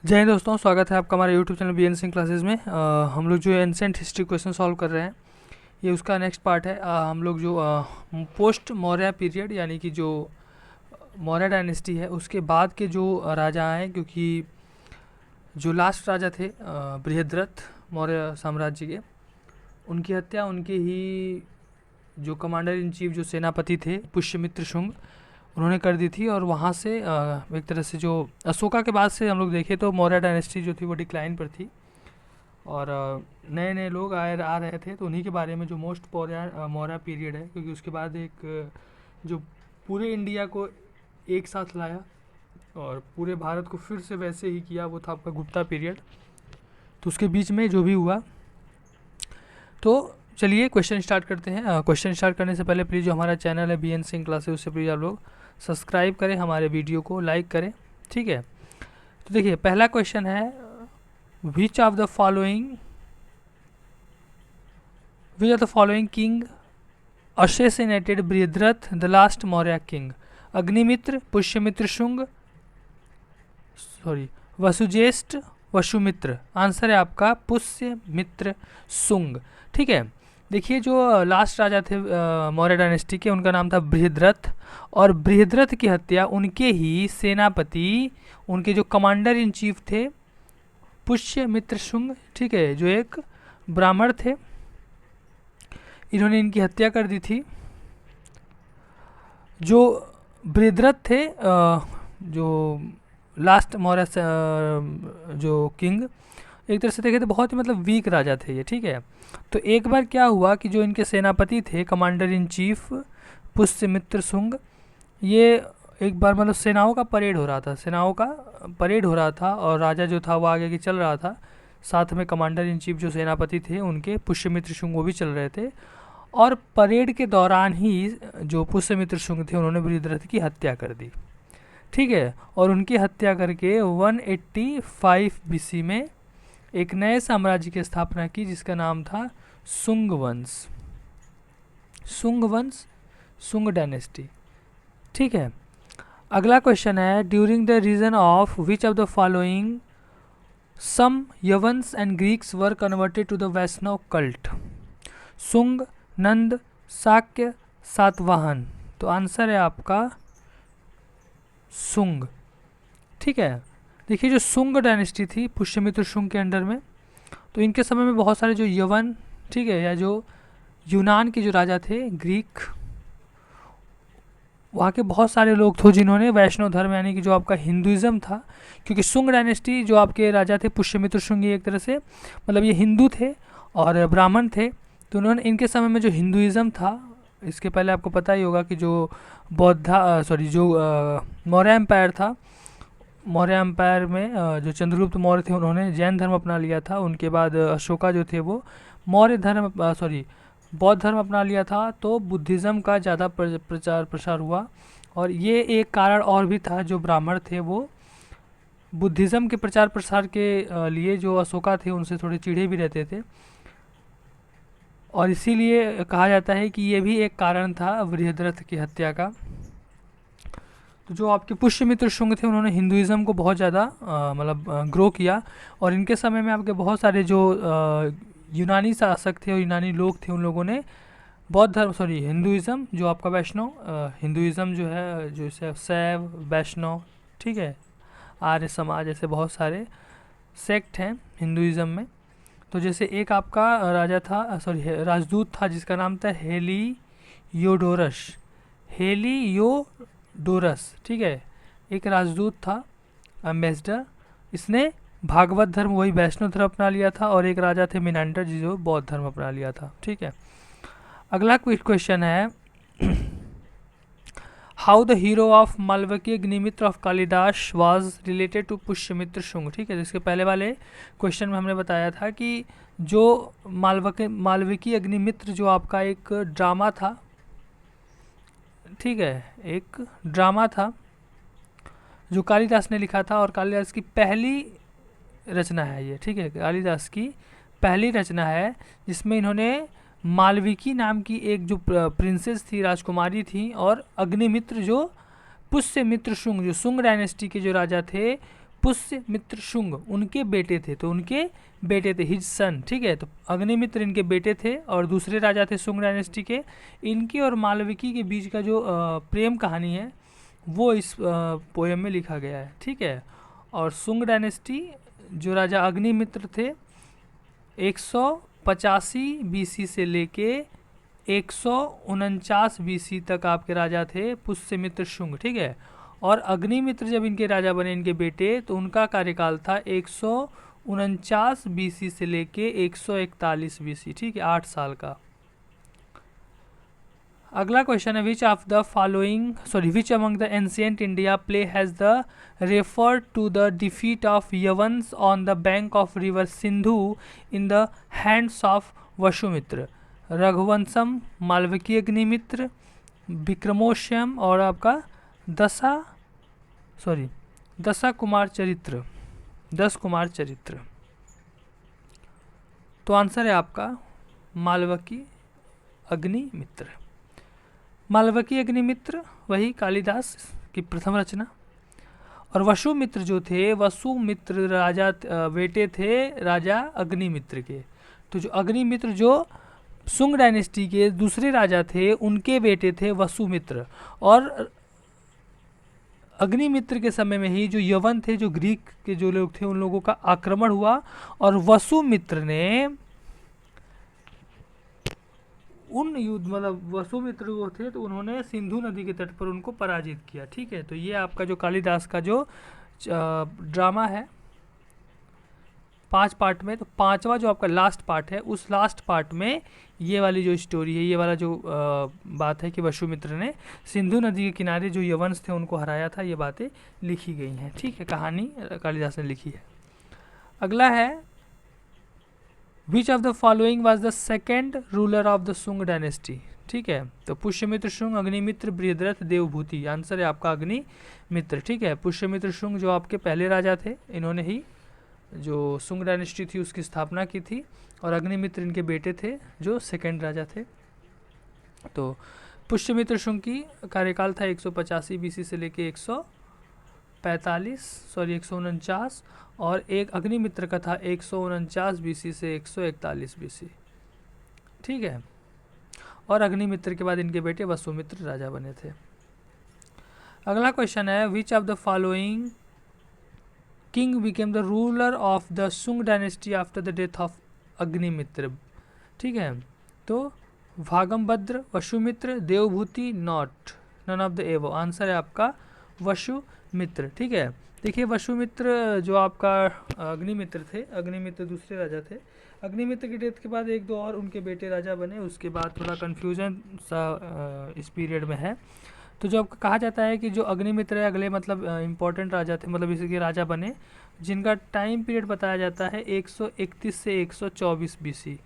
जय हिंद दोस्तों, स्वागत है आपका हमारे YouTube channel B N Singh classes में। हम लोग जो एंसेंट हिस्ट्री क्वेश्चन सॉल्व कर रहे हैं, ये उसका नेक्स्ट पार्ट है। हम लोग जो पोस्ट मौर्य पीरियड यानी कि जो मौर्य डायनेस्टी है उसके बाद के जो राजा हैं, क्योंकि जो लास्ट राजा थे बृहद्रथ मौर्य साम्राज्य के, उनकी हत्या उनके ही जो कमांडर इन चीफ जो सेनापति थे पुष्यमित्र शुंग, उन्होंने कर दी थी। और वहाँ से एक तरह से जो अशोका के बाद से हम लोग देखें तो मौर्य डायनेस्टी जो थी वो डिक्लाइन पर थी और नए नए लोग आ रहे थे। तो उन्हीं के बारे में जो मोस्ट मौर्य पीरियड है, क्योंकि उसके बाद एक जो पूरे इंडिया को एक साथ लाया और पूरे भारत को फिर से वैसे ही किया, वो था आपका गुप्ता पीरियड। तो उसके बीच में जो भी हुआ, तो चलिए क्वेश्चन स्टार्ट करते हैं। क्वेश्चन स्टार्ट करने से पहले प्लीज़ जो हमारा चैनल है बी एन सिंह क्लासेस, उससे प्लीज़ आप लोग सब्सक्राइब करें, हमारे वीडियो को लाइक करें, ठीक है। तो देखिए पहला क्वेश्चन है, which of the following king assassinated Brihadratha the last Maurya king? Agnimitra, Pushyamitra Shunga, Vasujyeshtha, Vasumitra. Answer है आपका पुष्यमित्र शुंग, ठीक है। देखिए जो लास्ट राजा थे मौर्य डायनेस्टी के, उनका नाम था बृहद्रथ, और बृहद्रथ की हत्या उनके ही सेनापति, उनके जो कमांडर इन चीफ थे पुष्यमित्र शुंग, ठीक है, जो एक ब्राह्मण थे, इन्होंने इनकी हत्या कर दी थी। जो बृहद्रथ थे जो लास्ट मौर्य जो किंग, एक तरह से देखे तो बहुत ही मतलब वीक राजा थे ये, ठीक है। तो एक बार क्या हुआ कि जो इनके सेनापति थे commander in chief Pushyamitra Shunga, ये एक बार मतलब सेनाओं का परेड हो रहा था और राजा जो था वो आगे की चल रहा था, साथ में कमांडर इन चीफ जो सेनापति थे उनके पुष्यमित्र शुंग वो भी चल रहे थे। और परेड के दौरान ही जो पुष्यमित्र शुंग थे उन्होंने बृहद्रथ की हत्या कर दी, ठीक है। और उनकी हत्या करके 185 बीसी में एक नए साम्राज्य की स्थापना की जिसका नाम था सुंग वंश, सुंग डायनेस्टी, ठीक है। अगला क्वेश्चन है, during the reign of which of the following some Yavanas and Greeks were converted to the Vaishnava cult? Sunga, Nanda, Shakya, Satavahana. तो आंसर है आपका सुंग, ठीक है। देखिए जो सुंग डायनेस्टी थी पुष्यमित्र शुंग के अंडर में, तो इनके समय में बहुत सारे जो यवन, ठीक है, या जो यूनान के जो राजा थे ग्रीक, वहाँ के बहुत सारे लोग थे जिन्होंने वैष्णव धर्म यानी कि जो आपका हिंदुज़म था, क्योंकि सुंग डायनेस्टी जो आपके राजा थे पुष्यमित्र शुंग, ये एक तरह से मतलब ये हिंदू थे और ब्राह्मण थे। तो उन्होंने इनके समय में जो हिंदुज़म था, इसके पहले आपको पता ही होगा कि जो मौर्य एम्पायर था, मौर्य एम्पायर में जो चंद्रगुप्त मौर्य थे उन्होंने जैन धर्म अपना लिया था। उनके बाद अशोका जो थे वो बौद्ध धर्म अपना लिया था। तो बुद्धिज़्म का ज़्यादा प्रचार प्रसार हुआ, और ये एक कारण और भी था, जो ब्राह्मण थे वो बुद्धिज़्म के प्रचार प्रसार के लिए जो अशोका थे उनसे थोड़े चिढ़े भी रहते थे, और इसीलिए कहा जाता है कि ये भी एक कारण था बृहद्रथ की हत्या का। तो जो आपके पुष्यमित्र शुंग थे उन्होंने हिंदुज़म को बहुत ज़्यादा मतलब ग्रो किया, और इनके समय में आपके बहुत सारे जो यूनानी शासक थे और यूनानी लोग थे, उन लोगों ने बौद्ध धर्म हिंदुज़म जो आपका वैष्णव हिंदुज़म जो है, जो शैव वैष्णव, ठीक है, आर्य समाज, ऐसे बहुत सारे सेक्ट हैं हिंदुज़म में। तो जैसे एक आपका राजा था राजदूत था जिसका नाम था हेलियोडोरस, ठीक है, एक राजदूत था एम्बेसडर, इसने भागवत धर्म वही वैष्णव धर्म अपना लिया था, और एक राजा थे मिनांडर जो बौद्ध धर्म अपना लिया था, ठीक है। अगला क्वेश्चन है, how the hero of Malavika Agnimitra of Kalidasa was related to Pushyamitra Shunga, ठीक है। जिसके पहले वाले क्वेश्चन में हमने बताया था कि जो मालविकी अग्निमित्र जो आपका एक ड्रामा था, ठीक है, एक ड्रामा था जो कालिदास ने लिखा था, और कालिदास की पहली रचना है ये, ठीक है, कालिदास की पहली रचना है जिसमें इन्होंने मालविकी नाम की एक जो प्रिंसेस थी, राजकुमारी थी, और अग्निमित्र जो पुष्यमित्र शुंग जो सुंग डायनेस्टी के जो राजा थे पुष्य मित्र शुंग उनके बेटे थे, तो उनके बेटे थे, हिज सन, ठीक है। तो अग्निमित्र इनके बेटे थे और दूसरे राजा थे शुंग डायनेस्टी के। इनकी और मालविकी के बीच का जो प्रेम कहानी है वो इस पोएम में लिखा गया है, ठीक है। और शुंग डायनेस्टी जो राजा अग्निमित्र थे 185 बीसी से लेके 149 बीसी तक आपके राजा थे पुष्यमित्र शुंग, ठीक है। और अग्निमित्र जब इनके राजा बने इनके बेटे, तो उनका कार्यकाल था 149 बीसी से लेके 141 बीसी, ठीक है, 8 साल का। अगला क्वेश्चन है which among the ancient India play has the referred to the defeat of Yavanas on the bank of river Sindhu in the hands of Vasumitra? Raghuvamsham, Malavika Agnimitra, Vikramorvashiyam और आपका दस कुमार चरित्र। तो आंसर है आपका मालविकी अग्निमित्र। मालविकी अग्निमित्र वही कालिदास की प्रथम रचना। और वसुमित्र जो थे, वसुमित्र राजा बेटे थे राजा अग्निमित्र के। तो जो अग्निमित्र जो शुंग डायनेस्टी के दूसरे राजा थे उनके बेटे थे वसुमित्र। और अग्निमित्र के समय में ही जो यवन थे, जो ग्रीक के जो लोग थे, उन लोगों का आक्रमण हुआ और वसुमित्र ने उन युद्ध मतलब वसुमित्र जो थे तो उन्होंने सिंधु नदी के तट पर उनको पराजित किया, ठीक है। तो ये आपका जो कालिदास का जो ड्रामा है 5 पार्ट में, तो 5वां जो आपका लास्ट पार्ट है, उस लास्ट पार्ट में ये वाली जो स्टोरी है, ये वाला जो बात है कि वसुमित्र ने सिंधु नदी के किनारे जो यवंश थे उनको हराया था, ये बातें लिखी गई हैं, ठीक है, कहानी कालिदास ने लिखी है। अगला है which of the following was the second ruler of the Shunga dynasty, ठीक है। तो पुष्यमित्र शुंग, अग्निमित्र, बृहद्रथ, देवभूति। आंसर है आपका अग्निमित्र, ठीक है। पुष्यमित्र शुंग जो आपके पहले राजा थे, इन्होंने ही जो शुंग डायनेस्टी थी उसकी स्थापना की थी। और अग्निमित्र इनके बेटे थे जो सेकेंड राजा थे। तो पुष्यमित्र शुंग की कार्यकाल था 185 बीसी से लेके 149 और एक अग्निमित्र का था 149 बीसी से 141 बीसी, ठीक है। और अग्निमित्र के बाद इनके बेटे वसुमित्र राजा बने थे। अगला क्वेश्चन है which of the following king became the ruler of the Shunga dynasty after the death of Agnimitra, ठीक है। तो Bhagabhadra, Vasumitra, Devabhuti, none of the above. Answer है आपका वसुमित्र, ठीक है। देखिए वसुमित्र जो आपका अग्निमित्र थे, अग्निमित्र दूसरे राजा थे। अग्निमित्र की डेथ के बाद 1-2 और उनके बेटे राजा बने, उसके बाद थोड़ा कन्फ्यूजन सा इस पीरियड में है। तो जो आपका कहा जाता है कि जो अग्निमित्र है अगले मतलब इम्पोर्टेंट राजा थे, मतलब इसके राजा बने, जिनका टाइम पीरियड बताया जाता है 131 से 124 बीसी,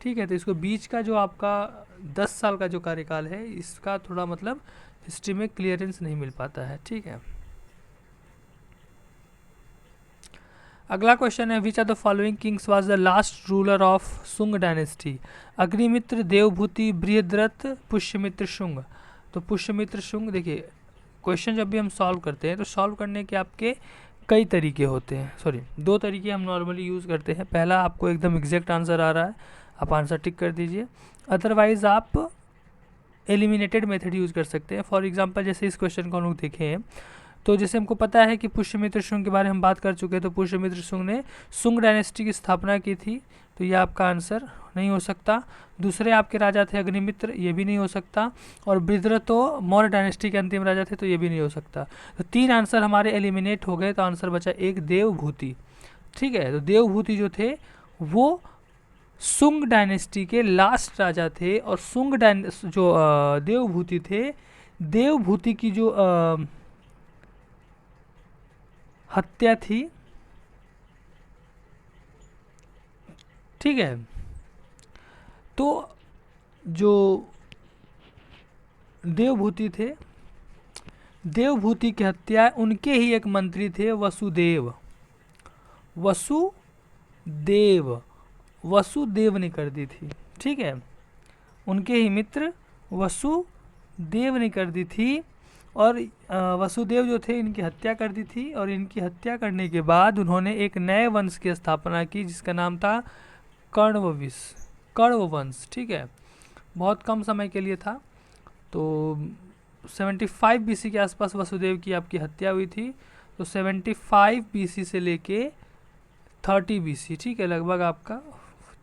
ठीक है। तो इसको बीच का जो आपका 10 साल का जो कार्यकाल है, इसका थोड़ा मतलब हिस्ट्री में क्लियरेंस नहीं मिल पाता है, ठीक है। अगला क्वेश्चन है which are the following kings was the last ruler of Shunga dynasty? Agnimitra, Devabhuti, Brihadratha, Pushyamitra Shunga. तो पुष्यमित्र शुंग, देखिए क्वेश्चन जब भी हम सॉल्व करते हैं तो सॉल्व करने के आपके कई तरीके होते हैं, 2 तरीके हम नॉर्मली यूज़ करते हैं। पहला आपको एकदम एग्जैक्ट आंसर आ रहा है, आप आंसर टिक कर दीजिए। अदरवाइज आप एलिमिनेटेड मेथड यूज़ कर सकते हैं। फॉर एग्जांपल जैसे इस क्वेश्चन को हम लोग देखें, तो जैसे हमको पता है कि पुष्यमित्र शुंग के बारे में हम बात कर चुके हैं, तो पुष्यमित्र शुंग ने शुंग डायनेस्टी की स्थापना की थी, तो ये आपका आंसर नहीं हो सकता। दूसरे आपके राजा थे अग्निमित्र, ये भी नहीं हो सकता। और बृहद्रथ तो मौर्य डायनेस्टी के अंतिम राजा थे, तो ये भी नहीं हो सकता। तो 3 आंसर हमारे एलिमिनेट हो गए, तो आंसर बचा एक देवभूति, ठीक है। तो देवभूति जो थे वो शुंग डायनेस्टी के लास्ट राजा थे। और जो देवभूति थे, देवभूति की जो हत्या थी, ठीक है। तो जो देवभूति थे, देवभूति की हत्या उनके ही एक मंत्री थे वसुदेव ने कर दी थी, ठीक है। उनके ही मित्र वसुदेव ने कर दी थी। और वसुदेव जो थे इनकी हत्या कर दी थी, और इनकी हत्या करने के बाद उन्होंने एक नए वंश की स्थापना की जिसका नाम था कण्व वंश। ठीक है, बहुत कम समय के लिए था। तो 75 BC के आसपास वसुदेव की आपकी हत्या हुई थी। तो 75 BC से लेके 30 BC, ठीक है, लगभग आपका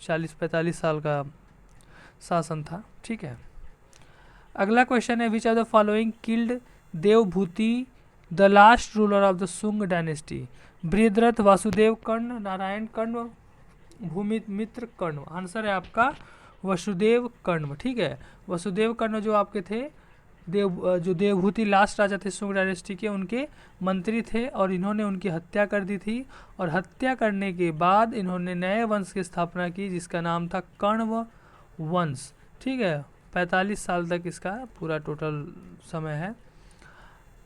40-45 साल का शासन था। ठीक है, अगला क्वेश्चन है, which are the following killed Devabhuti the last ruler of the Shunga dynasty? Brihadratha, Vasudeva Karna, Narayana Karna, Bhumimitra Karna. Answer है आपका वसुदेव कर्ण। ठीक है, वसुदेव कर्ण जो आपके थे जो देवभूति लास्ट राजा थे शुंग डायनेस्टी के, उनके मंत्री थे, और इन्होंने उनकी हत्या कर दी थी। और हत्या करने के बाद इन्होंने नए वंश की स्थापना की जिसका नाम था कण्व वंश। ठीक है, 45 साल तक इसका पूरा टोटल समय है।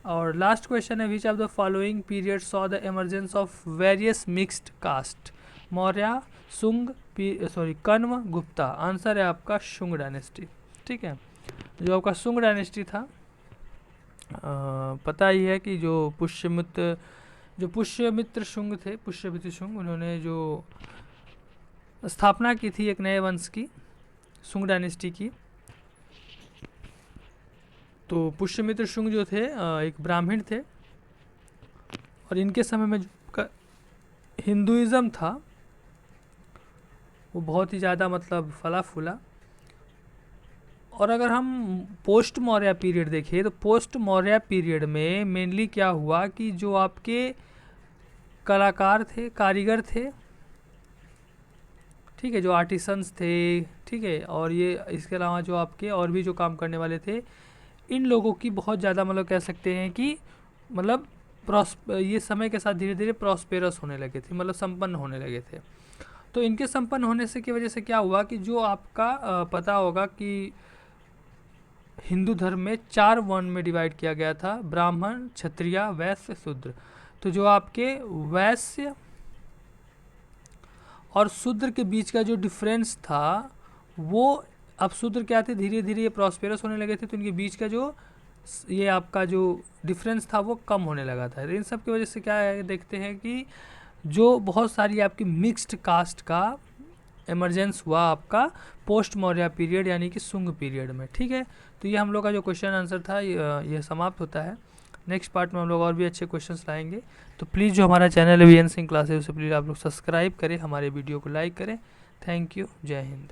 और लास्ट क्वेश्चन है, which of the following period saw the emergence of various mixed caste? Maurya, Shunga, Kanva, Gupta. Answer है आपका शुंग डायनेस्टी। ठीक है, जो आपका शुंग डायनेस्टी था, पता ही है कि जो पुष्यमित्र शुंग थे, पुष्यमित्र शुंग, उन्होंने जो स्थापना की थी एक नए वंश की, शुंग डायनेस्टी की। तो पुष्यमित्र शुंग जो थे एक ब्राह्मण थे, और इनके समय में जो हिंदुइज्म था वो बहुत ही ज़्यादा मतलब फला फूला। और अगर हम पोस्ट मौर्य पीरियड देखें तो पोस्ट मौर्य पीरियड में मेनली क्या हुआ कि जो आपके कलाकार थे, कारीगर थे, ठीक है, जो आर्टिसंस थे, ठीक है, और ये इसके अलावा जो आपके और भी जो काम करने वाले थे, इन लोगों की बहुत ज़्यादा मतलब कह सकते हैं कि मतलब ये समय के साथ धीरे धीरे प्रॉस्पेरस होने लगे थे, मतलब संपन्न होने लगे थे। तो इनके संपन्न होने से की वजह से क्या हुआ कि जो आपका पता होगा कि हिंदू धर्म में 4 वर्ण में डिवाइड किया गया था, ब्राह्मण, क्षत्रिय, वैश्य, शूद्र। तो जो आपके वैश्य और शूद्र के बीच का जो डिफरेंस था वो, अब शूद्र क्या थे, धीरे धीरे ये प्रॉस्पेरस होने लगे थे, तो इनके बीच का जो ये आपका जो डिफरेंस था वो कम होने लगा था। इन सब की वजह से क्या है, देखते हैं कि जो बहुत सारी आपकी मिक्स्ड कास्ट का इमरजेंस हुआ आपका पोस्ट मौर्य पीरियड यानी कि शुंग पीरियड में। ठीक है, तो ये हम लोग का जो क्वेश्चन आंसर था ये समाप्त होता है। नेक्स्ट पार्ट में हम लोग और भी अच्छे क्वेश्चंस लाएंगे। तो प्लीज़ जो हमारा चैनल है वीएन सिंह क्लासेस, उसे प्लीज़ आप लोग सब्सक्राइब करें, हमारे वीडियो को लाइक करें। थैंक यू, जय हिंद।